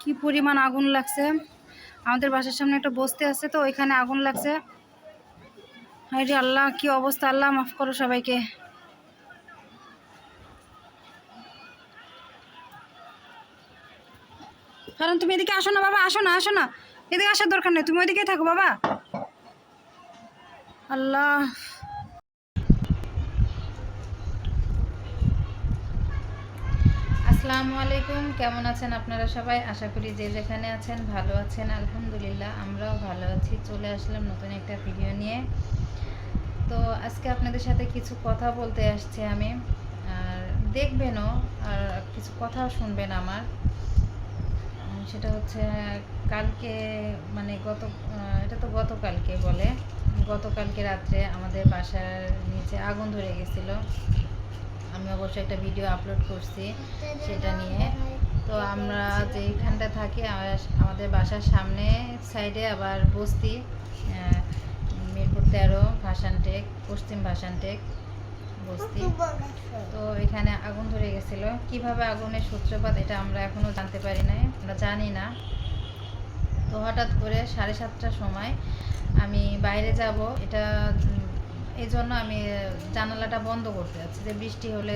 কি পরিমাণ আগুন লাগছে। আমাদের বাসার সামনে একটা বস্তি আছে, তো ওইখানে আগুন লাগছে। হায়রে আল্লাহ, কি অবস্থা! আল্লাহ মাফ করো সবাইকে। কারণ তুমি এদিকে আসো না বাবা, আসো না, আসো না, এদিকে আসার দরকার নেই, তুমি ওইদিকে থাকো বাবা। আল্লাহ, আসসালামু আলাইকুম। কেমন আছেন আপনারা সবাই? আশা করি যে যেখানে আছেন ভালো আছেন। আলহামদুলিল্লাহ, আমরাও ভালো আছি। চলে আসলাম নতুন একটা ভিডিও নিয়ে। তো আজকে আপনাদের সাথে কিছু কথা বলতে আসছি আমি, আর দেখবেনও, আর কিছু কথাও শুনবেন আমার। সেটা হচ্ছে কালকে, মানে এটা তো গতকালকে বলে, গতকালকে রাত্রে আমাদের বাসার নিচে আগুন ধরে গেছিলো। আমি অবশ্যই একটা ভিডিও আপলোড করছি সেটা নিয়ে। তো আমরা যেখানটা থাকি, আমাদের বাসার সামনে সাইডে আবার বস্তি, মিরপুর 13 ভাসানটেক, পশ্চিম ভাসানটেক বস্তি। তো এখানে আগুন ধরে গেছিলো। কিভাবে আগুনের সূত্রপাত এটা আমরা এখনো জানতে পারি নাই, আমরা জানি না। তো হঠাৎ করে 7:30টার সময় আমি বাইরে যাব, এটা এই জন্য আমি জানালাটা বন্ধ করতে যাচ্ছি, যে বৃষ্টি হলে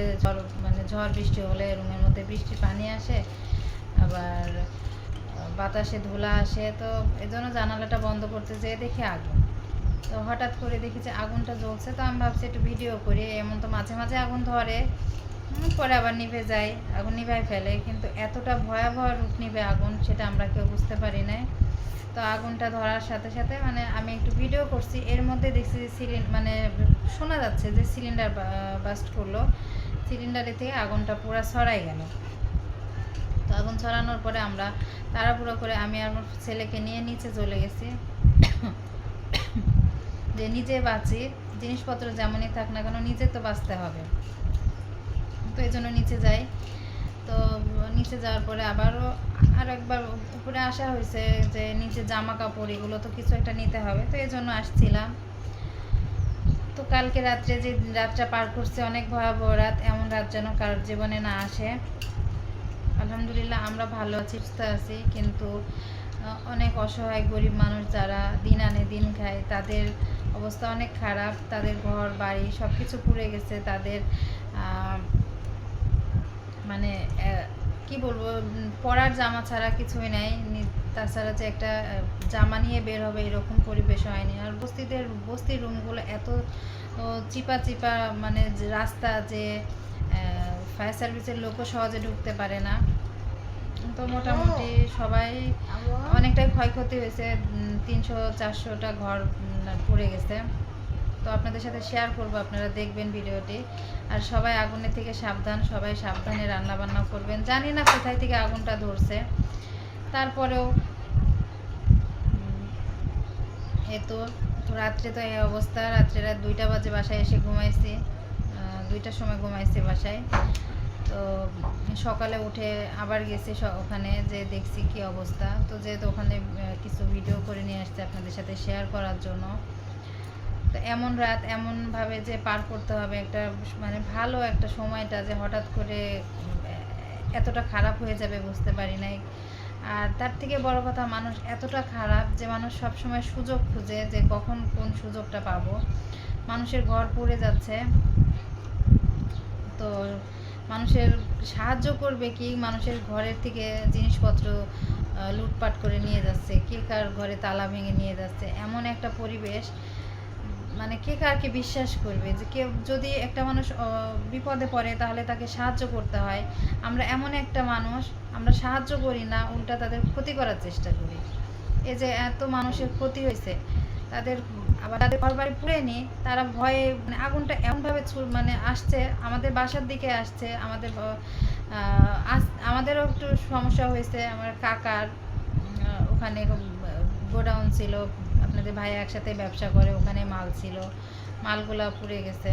ঝড় বৃষ্টি হলে রুমের মধ্যে বৃষ্টির পানি আসে, আবার বাতাসে ধুলা আসে। তো এই জন্য জানালাটা বন্ধ করতে যেয়ে দেখি আগুন। তো হঠাৎ করে দেখি যে আগুনটা জ্বলছে। তো আমি ভাবছি একটু ভিডিও করি, এমন তো মাঝে মাঝে আগুন ধরে, পরে আবার নিভে যায়, আগুন নিভাই ফেলে, কিন্তু এতটা ভয়াবহ রূপ নিবে আগুন সেটা আমরা কেউ বুঝতে পারি নাই। তো আগুনটা ধরার সাথে সাথে মানে আমি একটু ভিডিও করছি, এর মধ্যে দেখছি যে শোনা যাচ্ছে যে সিলিন্ডার বাস্ট করলো, সিলিন্ডারে থেকে আগুনটা পুরো ছড়াই গেল। তো আগুন ছড়ানোর পরে আমরা তাড়াহুড়ো করে আমি আর আমার ছেলেকে নিয়ে নিচে চলে গেছি, যে নিজে বাঁচি, জিনিসপত্র যেমনই থাক না কেন নিজে তো বাঁচতে হবে। তো এই জন্য নিচে যাই। তো নিচে যাওয়ার পরে আবারও আর একবার উপরে আসা হয়েছে, যে নিচে জামা কাপড় এগুলো তো কিছু একটা নিতে হবে, তো এই জন্য আসছিলাম। তো কালকে রাত্রে যে রাতটা পার করছে, অনেক ভয়াবহ রাত, এমন রাত যেন কারোর জীবনে না আসে। আলহামদুলিল্লাহ আমরা ভালো আছি, সুস্থ আছি, কিন্তু অনেক অসহায় গরিব মানুষ যারা দিন আনে দিন খায়, তাদের অবস্থা অনেক খারাপ। তাদের ঘর বাড়ি সব কিছু পুড়ে গেছে, তাদের মানে কি বলবো, পরার জামা ছাড়া কিছুই নাই। তাছাড়া যে একটা জামা নিয়ে বের হবে এরকম পরিবেশ হয়নি। আর বস্তির রুমগুলো এত চিপা চিপা, মানে রাস্তা, যে ফায়ার সার্ভিসের লোকও সহজে ঢুকতে পারে না। তো মোটামুটি সবাই অনেকটাই ক্ষয়ক্ষতি হয়েছে, 300-400টা ঘর পুড়ে গেছে। তো আপনাদের সাথে শেয়ার করব, আপনারা দেখবেন ভিডিওটি। আর সবাই আগুনের থেকে সাবধান, সবাই সাবধানে রান্না বান্না করবেন। জানি না কোথায় থেকে আগুনটা ধরছে, তারপরেও তো রাত্রে তো এই অবস্থা। রাত্রে 2টা বাজে বাসায় এসে ঘুমাইছি, 2টার সময় ঘুমাইছি বাসায়। তো সকালে উঠে আবার গেছি ওখানে, যে দেখছি কি অবস্থা। তো যেহেতু ওখানে কিছু ভিডিও করে নিয়ে আসছে আপনাদের সাথে শেয়ার করার জন্য। তো এমন রাত এমনভাবে যে পার করতে হবে, একটা মানে ভালো একটা সময়টা যে হঠাৎ করে এতটা খারাপ হয়ে যাবে বুঝতে পারি নাই। আর তার থেকে বড় কথা, মানুষ এতটা খারাপ যে মানুষ সবসময় সুযোগ খুঁজে, যে কখন কোন সুযোগটা পাবো। মানুষের ঘর পুড়ে যাচ্ছে, তো মানুষের সাহায্য করবে কি, মানুষের ঘরের থেকে জিনিসপত্র লুটপাট করে নিয়ে যাচ্ছে, কে কার ঘরে তালা ভেঙে নিয়ে যাচ্ছে, এমন একটা পরিবেশ। মানে কে কারকে বিশ্বাস করবে, যে কেউ যদি একটা মানুষ বিপদে পড়ে তাহলে তাকে সাহায্য করতে হয়। আমরা এমন একটা মানুষ, আমরা সাহায্য করি না, উল্টা তাদের ক্ষতি করার চেষ্টা করি। এই যে এত মানুষের ক্ষতি হয়েছে, তাদের আবার তাদের ঘর বাড়ি পুড়ে নি, তারা ভয়ে, মানে আগুনটা এমনভাবে মানে আসছে, আমাদের বাসার দিকে আসছে। আমাদেরও একটু সমস্যা হয়েছে। আমার কাকার ওখানে গোডাউন ছিল, আপনাদের ভাই একসাথে ব্যবসা করে, ওখানে মাল ছিল, মালগুলা পুড়ে গেছে।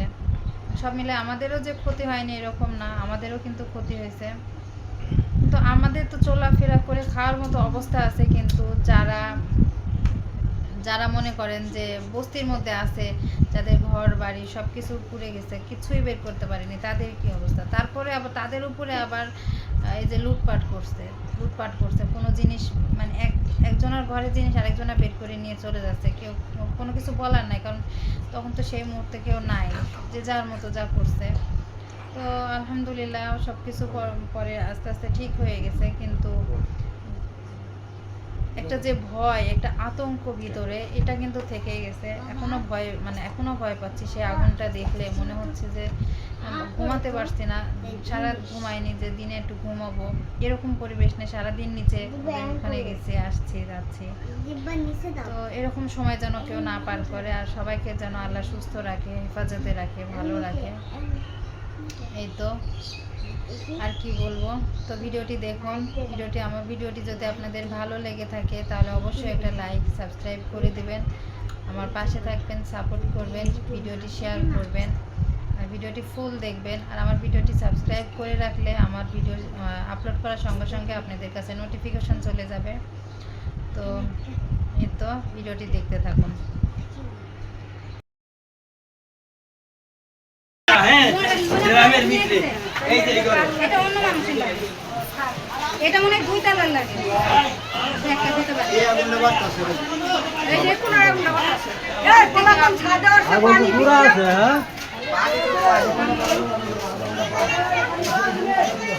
সব মিলে আমাদেরও যে ক্ষতি হয়নি এরকম না, আমাদেরও কিন্তু ক্ষতি হয়েছে। তো আমাদের তো চলাফেরা করে খাওয়ার মতো অবস্থা আছে, কিন্তু যারা মনে করেন যে বস্তির মধ্যে আছে, যাদের ঘর বাড়ি সব কিছু পুড়ে গেছে, কিছুই বের করতে পারেনি, তাদের কি অবস্থা। তারপরে আবার তাদের উপরে আবার এই যে লুটপাট করছে কোনো জিনিস, মানে একজনের ঘরের জিনিস আরেকজনের বের করে নিয়ে চলে যাচ্ছে, কেউ কোনো কিছু বলার নাই, কারণ তখন তো সেই মুহূর্তে কেউ নাই, যে যার মতো যা করছে। তো আলহামদুলিল্লাহ সব কিছু পরে আস্তে আস্তে ঠিক হয়ে গেছে, কিন্তু একটা যে ভয়, একটা আতঙ্ক ভিতরে, এটা কিন্তু থেকেই গেছে। এখনো ভয় পাচ্ছি। সেই আগুনটা দেখলে মনে হচ্ছে যে ঘুমাতে পারছি না, সারা ঘুমাইনি, যে দিনে একটু ঘুমাবো এরকম পরিবেশ নেই, সারাদিন নিচে ওখানে গেছি আসছি যাচ্ছি। তো এরকম সময় যেন কেউ না পার করে, আর সবাইকে যেন আল্লাহ সুস্থ রাখে, হেফাজতে রাখে, ভালো রাখে। এই তো আর কি বলবো। তো ভিডিওটি দেখুন, আমার ভিডিওটি যদি আপনাদের ভালো লেগে থাকে তাহলে অবশ্যই একটা লাইক সাবস্ক্রাইব করে দিবেন, আমার পাশে থাকবেন, সাপোর্ট করবেন, ভিডিওটি শেয়ার করবেন, আর ভিডিওটি ফুল দেখবেন। আর আমার ভিডিওটি সাবস্ক্রাইব করে রাখলে আমার ভিডিও আপলোড করার সঙ্গে সঙ্গে আপনাদের কাছে নোটিফিকেশন চলে যাবে। তো এই তো ভিডিওটি দেখতে থাকুন। এটা অন্য মানুষের লাগে, এটা মনে হয় 2 তলার লাগে, একটা হতে পারে। এই যে কোন আগুনটা বাতাসে, এই পোলা কোন ছাদে আছে, পানি পুরো আছে। হ্যাঁ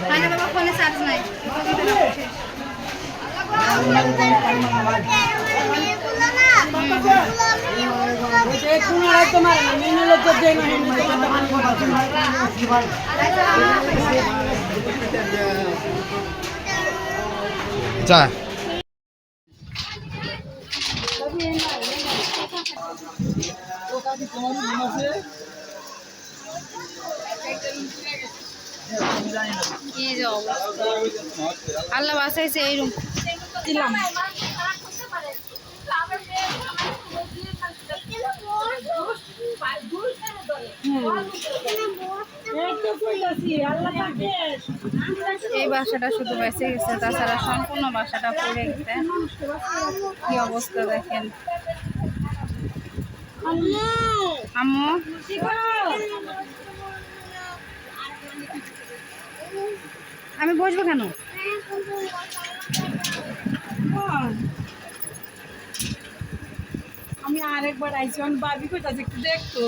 মানে বাবা ফোনে চার্জ নাই, যা কি যে অবস্থা, আল্লাহ বাঁচাইছে এই রুম দিলাম। এই বাসাটা শুধু বেঁচে গেছে, তাছাড়া সম্পূর্ণ বাসাটা পড়ে গেছে। কি অবস্থা দেখেন। আম্মু আমি বসবো কেন? আমি আরেকবার আইছি, আমি ভাবি কইতাছি একটু দেখতো।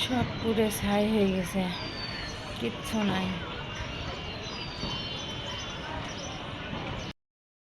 সব পুরে ছাই হয়ে গেছে, কিচ্ছু নাই।